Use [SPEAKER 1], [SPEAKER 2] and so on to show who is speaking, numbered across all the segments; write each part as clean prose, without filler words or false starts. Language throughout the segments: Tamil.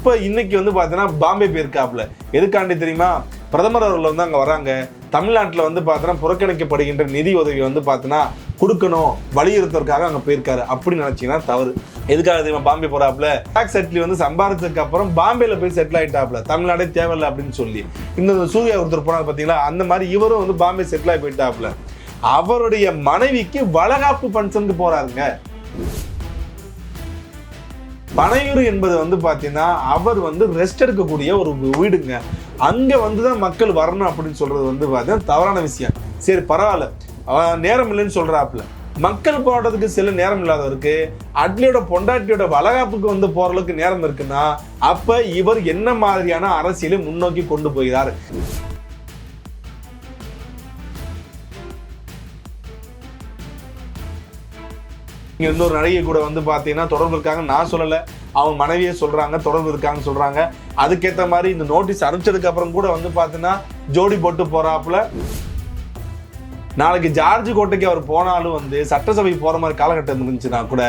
[SPEAKER 1] இப்போ இன்னைக்கு வந்து பார்த்தீங்கன்னா பாம்பே போயிருக்காப்புல. எதுக்காண்டி தெரியுமா? பிரதமர் அவர்கள் வந்து அங்கே வராங்க. தமிழ்நாட்டில் வந்து பார்த்தீங்கன்னா புறக்கணிக்கப்படுகின்ற நிதி உதவி வந்து பார்த்தீங்கன்னா கொடுக்கணும் வலியுறுத்துறதுக்காக அங்கே போயிருக்காரு. அப்படி நினைச்சீங்கன்னா தவறு. எதுக்காக தெரியுமா பாம்பே போறாப்புல? டாக்ஸ் செட்டில் வந்து சம்பாதிச்சதுக்கு அப்புறம் பாம்பேல போய் செட்டில் ஆயிட்டாப்புல. தமிழ்நாடே தேவையில்லை அப்படின்னு சொல்லி. இன்னும் சூர்யா ஒருத்தர் போனார் பார்த்தீங்களா, அந்த மாதிரி இவரும் வந்து பாம்பே செட்டில் ஆகி போயிட்டாப்புல. அவருடைய மனைவிக்கு வளகாப்பு ஃபங்க்ஷனுக்கு போறாருங்க. பனையூர் என்பது வந்து பார்த்தீங்கன்னா அவர் வந்து ரெஸ்ட் எடுக்கக்கூடிய ஒரு வீடுங்க. அங்கே வந்து தான் மக்கள் வரணும் அப்படின்னு சொல்றது வந்து பார்த்தீங்கன்னா தவறான விஷயம். சரி பரவாயில்ல, நேரம் இல்லைன்னு சொல்றாப்புல. மக்கள் போடுறதுக்கு சில நேரம் இல்லாதவருக்கு அட்லியோட பொண்டாட்டியோட வளகாப்புக்கு வந்து போற அளவுக்கு நேரம் இருக்குன்னா அப்ப இவர் என்ன மாதிரியான அரசியலை முன்னோக்கி கொண்டு போகிறார்? இன்னொரு நடிகை கூட வந்து பாத்தீங்கன்னா தொடர்பு இருக்காங்க. நான் சொல்லல, அவங்க மனைவியே சொல்றாங்க தொடர்பு இருக்காங்கன்னு சொல்றாங்க. அதுக்கேற்ற மாதிரி இந்த நோட்டீஸ் அனுப்பிச்சதுக்கு அப்புறம் கூட வந்து பாத்தீங்கன்னா ஜோடி போட்டு போறாப்புல. நாளைக்கு ஜார்ஜ் கோட்டைக்கு அவர் போனாலும் வந்து சட்டசபை போற மாதிரி காலகட்டம் இருந்துச்சுன்னா கூட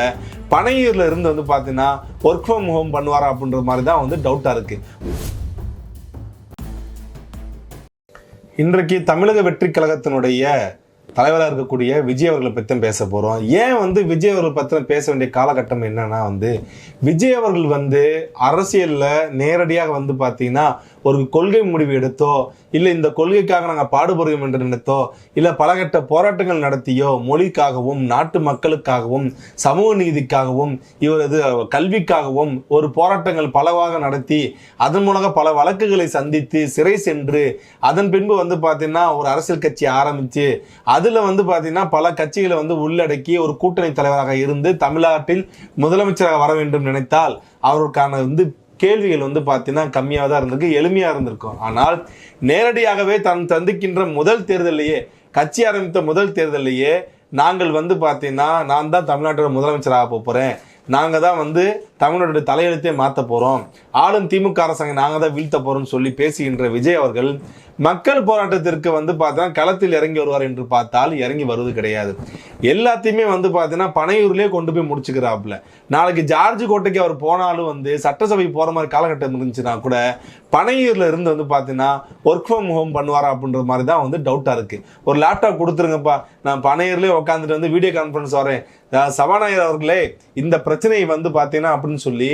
[SPEAKER 1] பனையூர்ல இருந்து வந்து பாத்தீங்கன்னா ஒர்க் ஃப்ரம் ஹோம் பண்ணுவாரா அப்படின்ற மாதிரி தான் வந்து டவுட்டா இருக்கு. இன்றைக்கு தமிழக வெற்றி கழகத்தினுடைய தலைவராக இருக்கக்கூடிய விஜய் அவர்களை பற்றி பேச போகிறோம். ஏன் வந்து விஜய் அவர்கள் பற்றி பேச வேண்டிய காலகட்டம் என்னன்னா வந்து விஜய் அவர்கள் வந்து அரசியலில் நேரடியாக வந்து பார்த்தீங்கன்னா ஒரு கொள்கை முடிவு எடுத்தோ இல்லை இந்த கொள்கைக்காக நாங்கள் பாடுபடுவோம் என்று நினைத்தோ இல்லை பலகட்ட போராட்டங்கள் நடத்தியோ மொழிக்காகவும் நாட்டு மக்களுக்காகவும் சமூக நீதிக்காகவும் இவரது கல்விக்காகவும் ஒரு போராட்டங்கள் பலவாக நடத்தி அதன் மூலமாக பல வழக்குகளை சந்தித்து சிறை சென்று அதன் பின்பு வந்து பார்த்தீங்கன்னா ஒரு அரசியல் கட்சி ஆரம்பித்து அதில் வந்து பார்த்தீங்கன்னா பல கட்சிகளை வந்து உள்ளடக்கி ஒரு கூட்டணி தலைவராக இருந்து தமிழ்நாட்டில் முதலமைச்சராக வர வேண்டும் நினைத்தால் அவருக்கான வந்து கேள்விகள் வந்து பார்த்தீங்கன்னா கம்மியாக தான் இருந்திருக்கு, எளிமையாக இருந்திருக்கும். ஆனால் நேரடியாகவே தான் சந்திக்கின்ற முதல் தேர்தலையே, கட்சி ஆரம்பித்த முதல் தேர்தலையே நாங்கள் வந்து பார்த்தீங்கன்னா நான் தான் தமிழ்நாட்டோட முதலமைச்சராக போகிறேன், நாங்கள் தான் வந்து தமிழ்நாட்டுடைய தலையெழுத்தே மாற்ற போகிறோம், ஆளும் திமுக அரசாங்கம் நாங்கள் தான் வீழ்த்த போகிறோம்னு சொல்லி பேசுகின்ற விஜய் அவர்கள் மக்கள் போராட்டத்திற்கு வந்து பார்த்தீங்கன்னா களத்தில் இறங்கி வருவார் என்று பார்த்தால் இறங்கி வருவது கிடையாது. எல்லாத்தையுமே வந்து பார்த்தீங்கன்னா பனையூர்லேயே கொண்டு போய் முடிச்சுக்கிறாப்புல. நாளைக்கு ஜார்ஜ் கோட்டைக்கு அவர் போனாலும் வந்து சட்டசபை போகிற மாதிரி காலகட்டம் இருந்துச்சுன்னா கூட பனையூரில் இருந்து வந்து பார்த்தீங்கன்னா ஒர்க் ஃப்ரம் ஹோம் பண்ணுவாரா அப்படின்ற மாதிரி தான் வந்து டவுட்டாக இருக்குது. ஒரு லேப்டாப் கொடுத்துருங்கப்பா, நான் பனையூர்லேயே உட்காந்துட்டு வந்து வீடியோ கான்ஃபரன்ஸ் வரேன், சபாநாயகர் அவர்களே இந்த பிரச்சனையை வந்து பார்த்தீங்கன்னா அப்படின்னு சொல்லி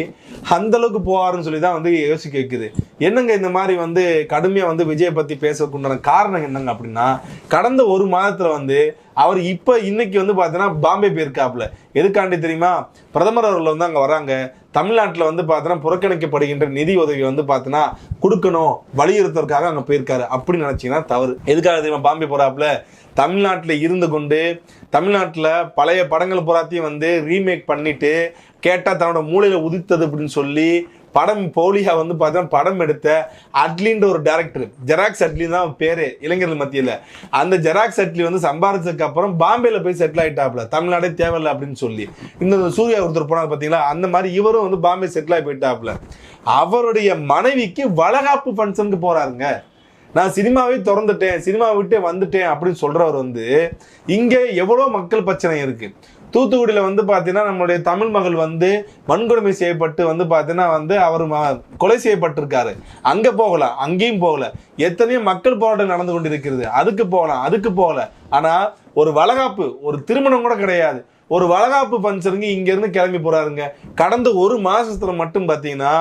[SPEAKER 1] அந்த அளவுக்கு போவாருன்னு சொல்லி தான் வந்து யோசிக்க வைக்குது. என்னங்க இந்த மாதிரி வந்து கடுமையாக வந்து விஜயை பற்றி பேசக்குண்டான காரணம் என்னங்க அப்படின்னா, கடந்த ஒரு மாதத்தில் வந்து அவர் இப்போ இன்னைக்கு வந்து பார்த்தீங்கன்னா பாம்பே போயிருக்காப்புல. எதுக்காண்டி தெரியுமா? பிரதமர் அவர்கள் வந்து அங்கே வராங்க. தமிழ்நாட்டில் வந்து பார்த்தீங்கன்னா புறக்கணிக்கப்படுகின்ற நிதி உதவி வந்து பார்த்தீங்கன்னா கொடுக்கணும் வலியுறுத்துறதுக்காக அங்கே போயிருக்காரு. அப்படி நினைச்சீங்கன்னா தவறு. எதுக்காக தெரியுமா பாம்பே போறாப்புல? தமிழ்நாட்டில் இருந்து கொண்டு தமிழ்நாட்டில் பழைய படங்கள் புறாத்தையும் வந்து ரீமேக் பண்ணிட்டு கேட்டால் தன்னோட மூளையில் உதித்தது அப்படின்னு சொல்லி படம் போலியா வந்து பார்த்தீங்கன்னா படம் எடுத்த அட்லின்ற ஒரு டைரக்டர், ஜெராக்ஸ் அட்லி தான் பேரு இளைஞர்கள் மத்தியில். அந்த ஜெராக்ஸ் அட்லி வந்து சம்பாதிச்சதுக்கு அப்புறம் பாம்பேல போய் செட்டில் ஆயிட்டாப்புல. தமிழ்நாடே தேவையில்லை அப்படின்னு சொல்லி. இன்னும் சூர்யா ஒருத்தர் போனார் பார்த்தீங்களா, அந்த மாதிரி இவரும் வந்து பாம்பே செட்டில் ஆகி போயிட்டாப்புல. அவருடைய மனைவிக்கு வளகாப்பு ஃபங்க்ஷனுக்கு போறாருங்க. நான் சினிமாவே திறந்துட்டேன், சினிமா விட்டே வந்துட்டேன் அப்படின்னு சொல்றவர் வந்து இங்கே எவ்வளோ மக்கள் பிரச்சனை இருக்கு. தூத்துக்குடியில் வந்து பார்த்தீங்கன்னா நம்மளுடைய தமிழ் மகள் வந்து வன்கொடுமை செய்யப்பட்டு வந்து பார்த்தீங்கன்னா வந்து அவர் கொலை செய்யப்பட்டிருக்காரு. அங்கே போகலாம், அங்கேயும் போகல. எத்தனையோ மக்கள் போராட்டம் நடந்து கொண்டு இருக்கிறது, அதுக்கு போகலாம், அதுக்கு போகல. ஆனால் ஒரு வளகாப்பு, ஒரு திருமணம் கூட கிடையாது, ஒரு வளகாப்பு ஃபங்க்ஷனுக்கு இங்கேருந்து கிளம்பி போறாருங்க. கடந்த ஒரு மாசத்துல மட்டும் பார்த்தீங்கன்னா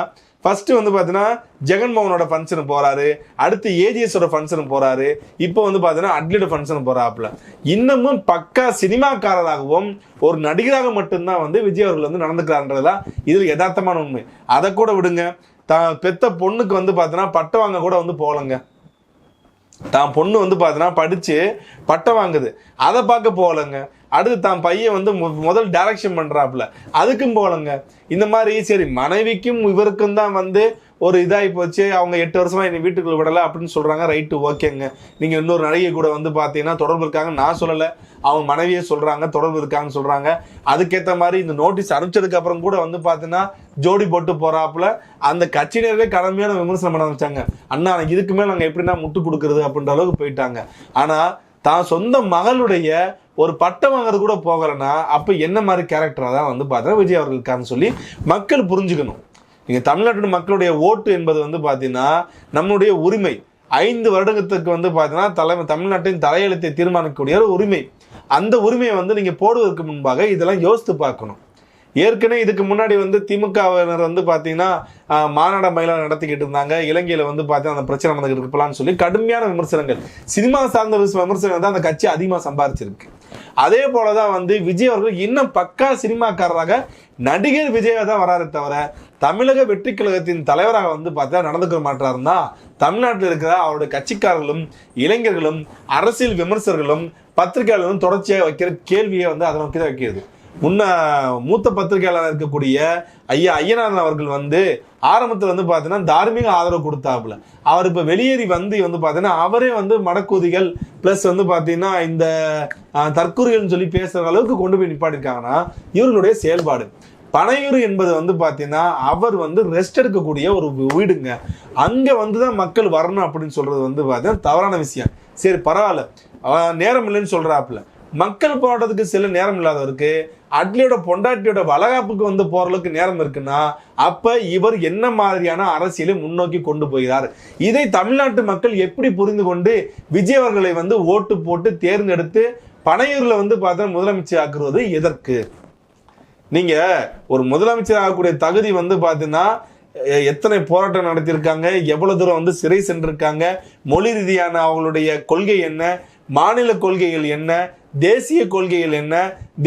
[SPEAKER 1] ஃபர்ஸ்ட் வந்து பார்த்தீங்கன்னா ஜெகன்மோகனோட ஃபங்க்ஷன் போறாரு, அடுத்து ஏஜிஎஸோட ஃபங்க்ஷன் போறாரு, இப்போ வந்து பார்த்தீங்கன்னா அட்லியோட ஃபங்க்ஷன் போறாப்புல. இன்னமும் பக்கா சினிமாக்காரராகவும் ஒரு நடிகராக மட்டும்தான் வந்து விஜய் அவர்கள் வந்து நடந்துக்கிறான்றதுதான் இதில் யதார்த்தமான உண்மை. அதை கூட விடுங்க, தான் பெத்த பொண்ணுக்கு வந்து பார்த்தீங்கன்னா பட்டம் வாங்க கூட வந்து போகலங்க. தான் பொண்ணு வந்து பார்த்தீங்கன்னா படித்து பட்டம் வாங்குது, அதை பார்க்க போகலைங்க. அடுத்து தான் பையன் வந்து முதல் டைரக்ஷன் பண்ணுறாப்புல, அதுக்கும் போகலைங்க. இந்த மாதிரி சரி மனைவிக்கும் இவருக்கும் தான் வந்து ஒரு இதாகி போச்சு, அவங்க 8 வருஷமா என்னை வீட்டுக்குள்ள விடலை அப்படின்னு சொல்கிறாங்க. ரைட்டு, ஓகேங்க. நீங்கள் இன்னொரு நடிகை கூட வந்து பார்த்தீங்கன்னா தொடர்பு இருக்காங்க, நான் சொல்லலை, அவங்க மனைவியே சொல்கிறாங்க தொடர்பு இருக்காங்கன்னு சொல்கிறாங்க. அதுக்கேற்ற மாதிரி இந்த நோட்டீஸ் அனுப்பிச்சதுக்கு அப்புறம் கூட வந்து பார்த்தீங்கன்னா ஜோடி போட்டு போகிறாப்புல. அந்த கட்சியினரே கடமையான விமர்சனம் பண்ண வச்சாங்க. அண்ணா இதுக்கு மேலே நாங்கள் எப்படின்னா முட்டு கொடுக்குறது அப்படின்ற அளவுக்கு போயிட்டாங்க. ஆனால் தான் சொந்த மகளுடைய ஒரு பட்டம் வாங்குறது கூட போகலைன்னா அப்போ என்ன மாதிரி கேரக்டராக தான் வந்து பார்த்தா விஜய் அவர்கள் இருக்கான்னு சொல்லி மக்கள் புரிஞ்சுக்கணும். நீங்க தமிழ்நாட்டு மக்களுடைய ஓட்டு என்பது வந்து பாத்தீங்கன்னா நம்மளுடைய உரிமை. 5 வருடத்துக்கு வந்து பாத்தீங்கன்னா தமிழ்நாட்டின் தலையெழுத்தை தீர்மானிக்கக்கூடிய ஒரு உரிமை. அந்த உரிமையை வந்து நீங்க போடுவதற்கு முன்பாக இதெல்லாம் யோசித்து பார்க்கணும். ஏற்கனவே இதுக்கு முன்னாடி வந்து திமுகவினர் வந்து பாத்தீங்கன்னா மாநாட மயிலா நடத்திக்கிட்டு இருந்தாங்க. இலங்கையில வந்து பாத்தீங்கன்னா அந்த பிரச்சனை நடந்துகிட்டு இருப்பலான்னு சொல்லி கடுமையான விமர்சனங்கள், சினிமா சார்ந்த விமர்சனங்கள் தான் அந்த கட்சி அதிகமா சம்பாதிச்சிருக்கு. அதே போலதான் வந்து விஜய் அவர்கள் இன்னும் பக்கா சினிமாக்காரராக நடிகர் விஜயா தான் வராரு தவிர தமிழக வெற்றி கழகத்தின் தலைவராக வந்து பார்த்தா நடந்துக்க மாட்டாருன்னா தமிழ்நாட்டில் இருக்கிற அவருடைய கட்சிக்காரர்களும் இளைஞர்களும் அரசியல் விமர்சகர்களும் பத்திரிகையாளர்களும் தொடர்ச்சியாக வைக்கிற கேள்வியை வந்து அதை நோக்கி தான் வைக்கிறது. மூத்த பத்திரிகையாளர் இருக்கக்கூடிய ஐயநாதன் அவர்கள் வந்து ஆரம்பத்தில் வந்து பார்த்தீங்கன்னா தார்மீக ஆதரவு கொடுத்தாப்புல. அவர் இப்போ வெளியேறி வந்து பார்த்தீங்கன்னா அவரே வந்து மடக்கூதிகள் பிளஸ் வந்து பார்த்தீங்கன்னா இந்த தற்கொலைகள்னு சொல்லி பேசுற அளவுக்கு கொண்டு போய் நிப்பாட்டிருக்காங்கன்னா இவர்களுடைய செயல்பாடு. பனையூர் என்பது வந்து பார்த்தீங்கன்னா அவர் வந்து ரெஸ்ட் எடுக்கக்கூடிய ஒரு வீடுங்க. அங்கே வந்து தான் மக்கள் வரணும் அப்படின்னு சொல்றது வந்து பார்த்தீங்கன்னா தவறான விஷயம். சரி பரவாயில்ல, நேரம் இல்லைன்னு சொல்றாப்புல. மக்கள் போடுறதுக்கு சில நேரம் இல்லாதவருக்கு அட்லியோட பொண்டாட்டியோட வளகாப்புக்கு வந்து போற அளவுக்கு நேரம் இருக்குன்னா அப்ப இவர் என்ன மாதிரியான அரசியலை முன்னோக்கி கொண்டு போகிறார்? இதை தமிழ்நாட்டு மக்கள் எப்படி புரிந்து கொண்டு விஜய் அவர்களை வந்து ஓட்டு போட்டு தேர்ந்தெடுத்து பனையூர்ல வந்து பார்த்தா முதலமைச்சர் ஆக்குறது எதற்கு? நீங்க ஒரு முதலமைச்சர் ஆகக்கூடிய தகுதி வந்து பாத்தீங்கன்னா எத்தனை போராட்டம் நடத்தியிருக்காங்க, எவ்வளவு தூரம் வந்து சிறை சென்றிருக்காங்க, மொழி ரீதியான அவங்களுடைய கொள்கை என்ன, மாநில கொள்கைகள் என்ன, தேசிய கொள்கைகள் என்ன,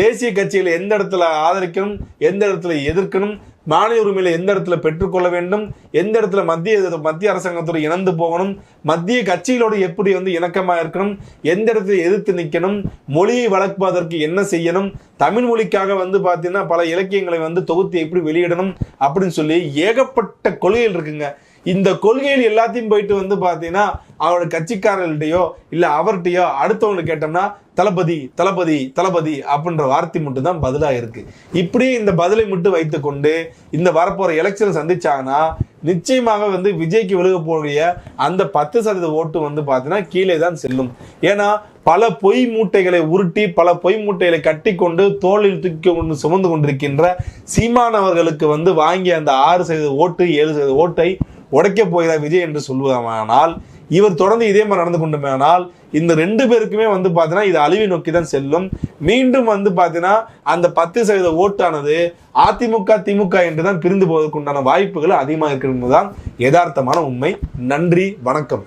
[SPEAKER 1] தேசிய கட்சிகளை எந்த இடத்துல ஆதரிக்கணும், எந்த இடத்துல எதிர்க்கணும், மாநில உரிமையில எந்த இடத்துல பெற்றுக்கொள்ள வேண்டும், எந்த இடத்துல மத்திய அரசாங்கத்தோடு இணைந்து போகணும், மத்திய கட்சிகளோடு எப்படி வந்து இணக்கமா இருக்கணும், எந்த இடத்துல எதிர்த்து நிற்கணும், மொழியை வளர்ப்பதற்கு என்ன செய்யணும், தமிழ் மொழிக்காக வந்து பார்த்தீங்கன்னா பல இலக்கியங்களை வந்து தொகுத்து எப்படி வெளியிடணும் அப்படின்னு சொல்லி ஏகப்பட்ட கொள்கைகள் இருக்குங்க. இந்த கொள்கைகள் எல்லாத்தையும் போயிட்டு வந்து பார்த்தீங்கன்னா அவரோட கட்சிக்காரர்கள்டையோ இல்லை அவர்கிட்டயோ அடுத்தவங்களை கேட்டோம்னா தளபதி தளபதி தளபதி அப்படின்ற வார்த்தை மட்டும் தான் பதிலாக இருக்கு. இப்படியே இந்த பதிலை மட்டும் வைத்துக்கொண்டு இந்த வரப்போற எலெக்ஷன் சந்திச்சாங்கன்னா நிச்சயமாக வந்து விஜய்க்கு விழுக போகிற அந்த 10% ஓட்டு வந்து பார்த்தீங்கன்னா கீழே தான் செல்லும். ஏன்னா பல பொய் மூட்டைகளை உருட்டி பல பொய் மூட்டைகளை கட்டி கொண்டு தோளில் தூக்கி கொண்டு சுமந்து கொண்டிருக்கின்ற சீமானவர்களுக்கு வந்து வாங்கிய அந்த 6% ஓட்டு 7% ஓட்டை உடைக்க போகிறார் விஜய் என்று சொல்வதானால் இவர் தொடர்ந்து இதே மாதிரி நடந்து கொண்டுமானால் இந்த 2 பேருக்குமே வந்து பார்த்தீங்கன்னா இது அழிவை நோக்கி தான் செல்லும். மீண்டும் வந்து பார்த்தீங்கன்னா அந்த 10% ஓட்டானது அதிமுக திமுக என்று தான் பிரிந்து போவதற்குண்டான வாய்ப்புகள் அதிகமாக இருக்கிறது என்பதுதான் யதார்த்தமான உண்மை. நன்றி, வணக்கம்.